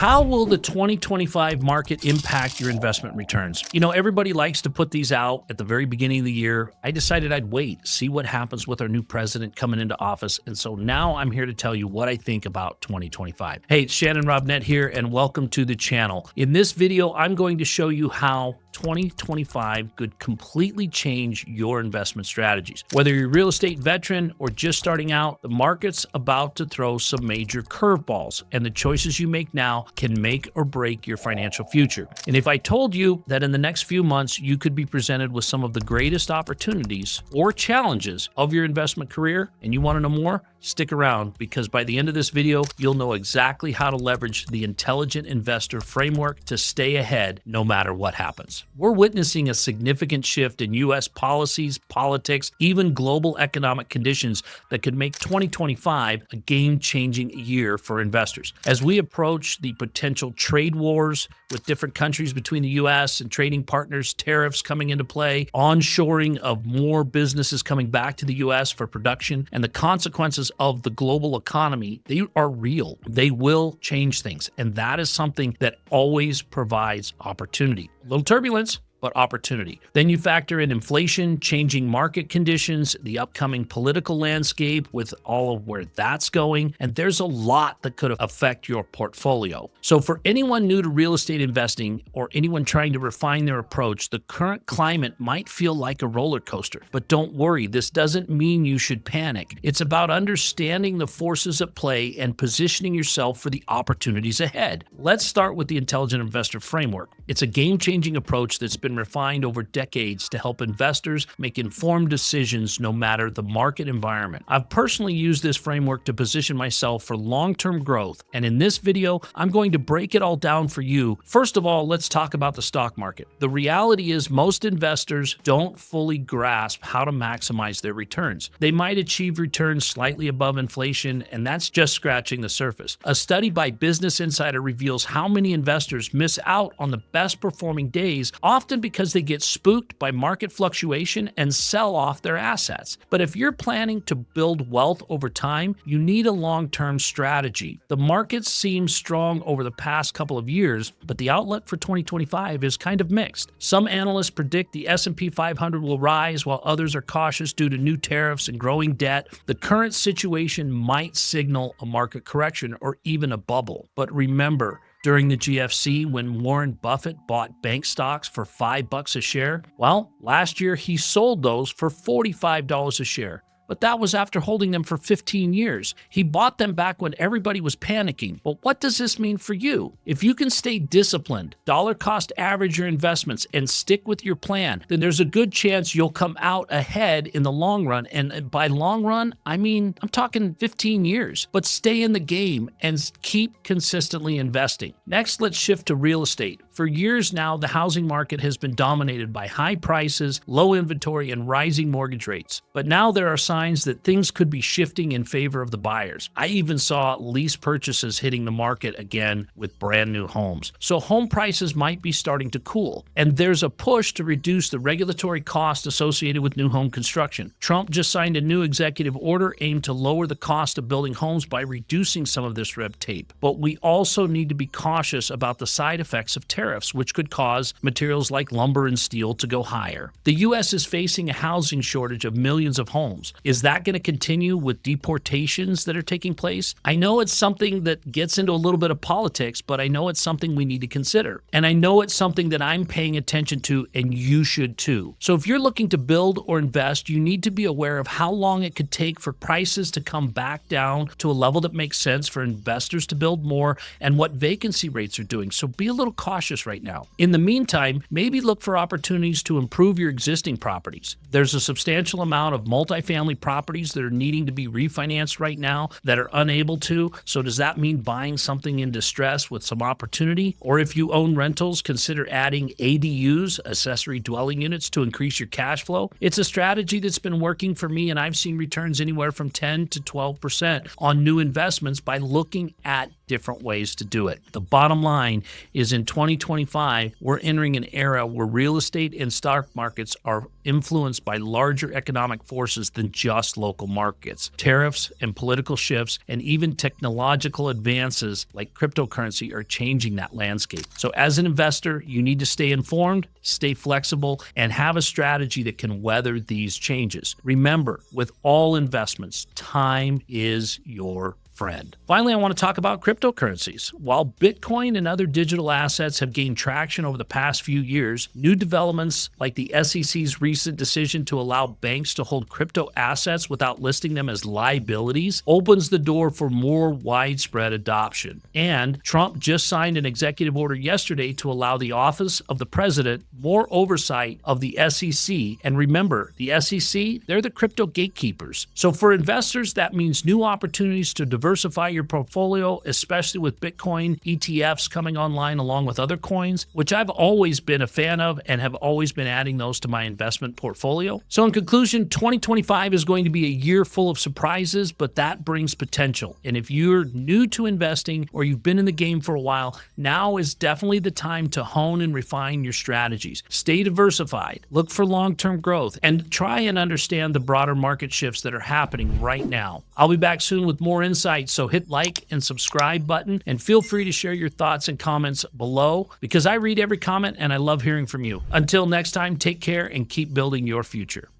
How will the 2025 market impact your investment returns? Everybody likes to put these out at the very beginning of the year. I decided I'd wait, see what happens with our new president coming into office. And so now I'm here to tell you what I think about 2025. Hey, it's Shannon Robnett here, and welcome to the channel. In this video, I'm going to show you how 2025 could completely change your investment strategies. Whether you're a real estate veteran or just starting out, the market's about to throw some major curveballs, and the choices you make now can make or break your financial future. And if I told you that in the next few months you could be presented with some of the greatest opportunities or challenges of your investment career, and you want to know more, stick around, because by the end of this video, you'll know exactly how to leverage the intelligent investor framework to stay ahead no matter what happens. We're witnessing a significant shift in U.S. policies, politics, even global economic conditions that could make 2025 a game-changing year for investors. As we approach the potential trade wars with different countries between the U.S. and trading partners, tariffs coming into play, onshoring of more businesses coming back to the U.S. for production, and the consequences of the global economy, they are real. They will change things, and that is something that always provides opportunity. A little turbulence, but opportunity. Then you factor in inflation, changing market conditions, the upcoming political landscape with all of where that's going, and there's a lot that could affect your portfolio. So for anyone new to real estate investing or anyone trying to refine their approach, the current climate might feel like a roller coaster. But don't worry, this doesn't mean you should panic. It's about understanding the forces at play and positioning yourself for the opportunities ahead. Let's start with the Intelligent Investor Framework. It's a game-changing approach that's been refined over decades to help investors make informed decisions no matter the market environment. I've personally used this framework to position myself for long-term growth, and in this video, I'm going to break it all down for you. First of all, let's talk about the stock market. The reality is most investors don't fully grasp how to maximize their returns. They might achieve returns slightly above inflation, and that's just scratching the surface. A study by Business Insider reveals how many investors miss out on the best performing days, often because they get spooked by market fluctuation and sell off their assets. But if you're planning to build wealth over time, you need a long-term strategy. The market seems strong over the past couple of years, but the outlook for 2025 is kind of mixed. Some analysts predict the S&P 500 will rise, while others are cautious due to new tariffs and growing debt. The current situation might signal a market correction or even a bubble. But remember, during the GFC, when Warren Buffett bought bank stocks for $5 a share, well, last year he sold those for $45 a share. But that was after holding them for 15 years. He bought them back when everybody was panicking. But what does this mean for you? If you can stay disciplined, dollar cost average your investments, and stick with your plan, then there's a good chance you'll come out ahead in the long run. And by long run, I'm talking 15 years. But stay in the game and keep consistently investing. Next, let's shift to real estate. For years now, the housing market has been dominated by high prices, low inventory, and rising mortgage rates. But now there are signs that things could be shifting in favor of the buyers. I even saw lease purchases hitting the market again with brand new homes. So home prices might be starting to cool. And there's a push to reduce the regulatory cost associated with new home construction. Trump just signed a new executive order aimed to lower the cost of building homes by reducing some of this red tape. But we also need to be cautious about the side effects of tariffs, which could cause materials like lumber and steel to go higher. The U.S. is facing a housing shortage of millions of homes. Is that going to continue with deportations that are taking place? I know it's something that gets into a little bit of politics, but I know it's something we need to consider. And I know it's something that I'm paying attention to, and you should too. So if you're looking to build or invest, you need to be aware of how long it could take for prices to come back down to a level that makes sense for investors to build more, and what vacancy rates are doing. So be a little cautious right now. In the meantime, maybe look for opportunities to improve your existing properties. There's a substantial amount of multifamily properties that are needing to be refinanced right now that are unable to. So does that mean buying something in distress with some opportunity? Or if you own rentals, consider adding ADUs, accessory dwelling units, to increase your cash flow. It's a strategy that's been working for me, and I've seen returns anywhere from 10 to 12% on new investments by looking at different ways to do it. The bottom line is in 2020, 2025, we're entering an era where real estate and stock markets are influenced by larger economic forces than just local markets. Tariffs and political shifts and even technological advances like cryptocurrency are changing that landscape. So as an investor, you need to stay informed, stay flexible, and have a strategy that can weather these changes. Remember, with all investments, time is your friend. Finally, I want to talk about cryptocurrencies. While Bitcoin and other digital assets have gained traction over the past few years, new developments like the SEC's recent decision to allow banks to hold crypto assets without listing them as liabilities opens the door for more widespread adoption. And Trump just signed an executive order yesterday to allow the office of the president more oversight of the SEC. And remember, the SEC, they're the crypto gatekeepers. So for investors, that means new opportunities to diversify your portfolio, especially with Bitcoin ETFs coming online along with other coins, which I've always been a fan of and have always been adding those to my investment portfolio. So in conclusion, 2025 is going to be a year full of surprises, but that brings potential. And if you're new to investing or you've been in the game for a while, now is definitely the time to hone and refine your strategies. Stay diversified, look for long-term growth, and try and understand the broader market shifts that are happening right now. I'll be back soon with more insights. So hit like and subscribe button and feel free to share your thoughts and comments below because I read every comment and I love hearing from you. Until next time, take care and keep building your future.